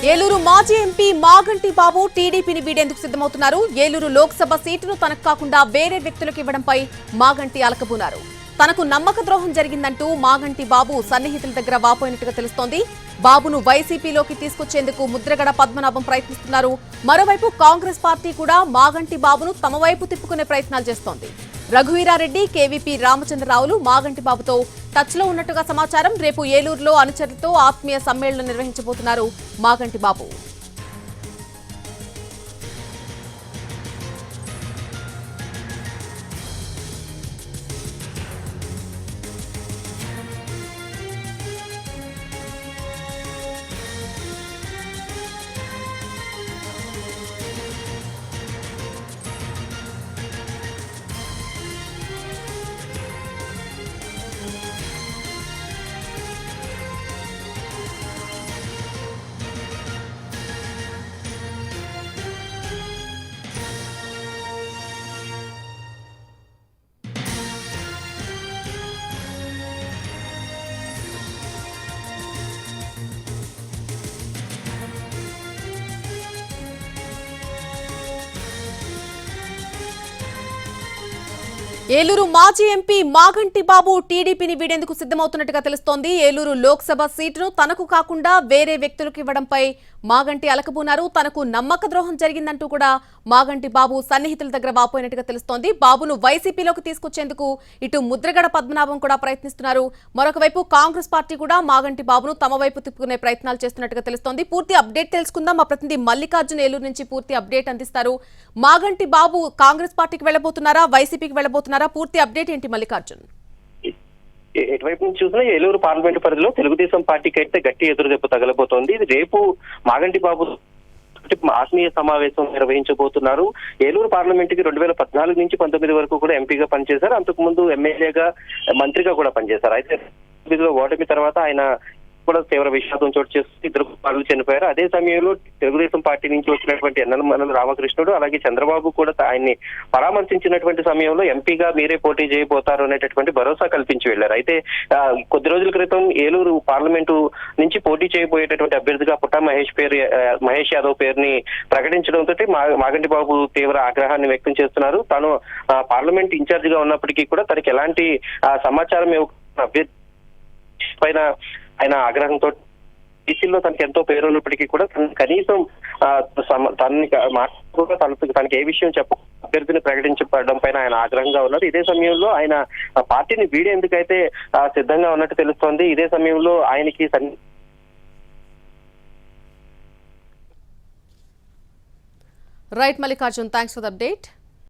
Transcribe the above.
ఏలూరు మాజీ ఎంపీ మాగంటి బాబు టీడీపీని వీడేందుకు సిద్ధమవుతున్నారు. ఏలూరు లోక్సభ సీటును తనకు కాకుండా వేరే వ్యక్తులకు ఇవ్వడంపై మాగంటి అలకబూనారు. తనకు నమ్మక ద్రోహం జరిగిందంటూ మాగంటి బాబు సన్నిహితుల దగ్గర వాపోయినట్టుగా తెలుస్తోంది. బాబును వైసీపీలోకి తీసుకొచ్చేందుకు ముద్రగడ పద్మనాభం ప్రయత్నిస్తున్నారు. మరోవైపు కాంగ్రెస్ పార్టీ కూడా మాగంటి బాబును తమ వైపు తిప్పుకునే ప్రయత్నాలు చేస్తోంది. రఘువీరారెడ్డి, కేవీపీ రామచంద్రరావులు మాగంటి బాబుతో టచ్ లో ఉన్నట్టుగా సమాచారం. రేపు ఏలూరులో అనుచరులతో ఆత్మీయ సమ్మేళనం నిర్వహించబోతున్నారు మాగంటి బాబు. ఏలూరు మాజీ ఎంపీ మాగంటి బాబు టీడీపీని వీడేందుకు సిద్ధమవుతున్నట్టుగా తెలుస్తోంది. ఏలూరు లోక్సభ సీటును తనకు కాకుండా వేరే వ్యక్తులకు ఇవ్వడంపై మాగంటి అలకబూనారు. తనకు నమ్మక ద్రోహం జరిగిందంటూ కూడా మాగంటి బాబు సన్నిహితుల దగ్గర వాపోయినట్టుగా తెలుస్తోంది. బాబును వైసీపీలోకి తీసుకొచ్చేందుకు ఇటు ముద్రగడ పద్మనాభం కూడా ప్రయత్నిస్తున్నారు. మరొక వైపు కాంగ్రెస్ పార్టీ కూడా మాగంటి బాబును తమ వైపు తిప్పుకునే ప్రయత్నాలు చేస్తున్నట్టుగా తెలుస్తోంది. పూర్తి అప్డేట్ తెలుసుకుందాం. మా ప్రతినిధి మల్లికార్జున్ ఏలూరు నుంచి పూర్తి అప్డేట్ అందిస్తారు. మాగంటి బాబు కాంగ్రెస్ పార్టీకి వెళ్లబోతున్నారా, వైసీపీకి వెళ్లబోతున్నారా? పూర్తి అప్డేట్ ఏంటి మల్లికార్జున్? ఎటువైపు నుంచి చూసినా ఏలూరు పార్లమెంటు పరిధిలో తెలుగుదేశం పార్టీకి అయితే గట్టి ఎదురుదెబ్బ తగలబోతోంది. ఇది రేపు మాగంటి బాబు ఆత్మీయ సమావేశం నిర్వహించబోతున్నారు. ఏలూరు పార్లమెంట్ కి 2014 నుంచి 19 వరకు కూడా ఎంపీగా పనిచేశారు. అంతకు ముందు ఎమ్మెల్యేగా, మంత్రిగా కూడా పనిచేశారు. అయితే ఓటమి తర్వాత ఆయన కూడా తీవ్ర విషాదం చోటు చేస్తూ 2 కుమారులు చనిపోయారు. అదే సమయంలో తెలుగుదేశం పార్టీ నుంచి వచ్చినటువంటి యనమల రామకృష్ణుడు అలాగే చంద్రబాబు కూడా ఆయన్ని పరామర్శించినటువంటి సమయంలో ఎంపీగా మీరే పోటీ చేయబోతారు అనేటటువంటి భరోసా కల్పించి వెళ్లారు. అయితే కొద్ది రోజుల క్రితం ఏలూరు పార్లమెంటు నుంచి పోటీ చేయబోయేటటువంటి అభ్యర్థిగా పుట్టా మహేష్ యాదవ్ పేరుని ప్రకటించడంతో మాగంటి బాబు తీవ్ర ఆగ్రహాన్ని వ్యక్తం చేస్తున్నారు. తాను పార్లమెంట్ ఇన్ఛార్జ్ గా ఉన్నప్పటికీ కూడా తనకి ఎలాంటి సమాచారం అభ్యర్థి పైన ఆయన ఆగ్రహంతో బీసీలో తనకి ఎంతో పేరు ఉన్నప్పటికీ కూడా కనీసం తనకి ఏ విషయం అభ్యర్థిని ప్రకటించడం పైన ఆయన ఆగ్రహంగా ఉన్నారు. ఇదే సమయంలో ఆయన పార్టీని వీడేందుకైతే సిద్ధంగా ఉన్నట్టు తెలుస్తోంది. ఇదే సమయంలో ఆయనకి right Mallikarjun, thanks for the update.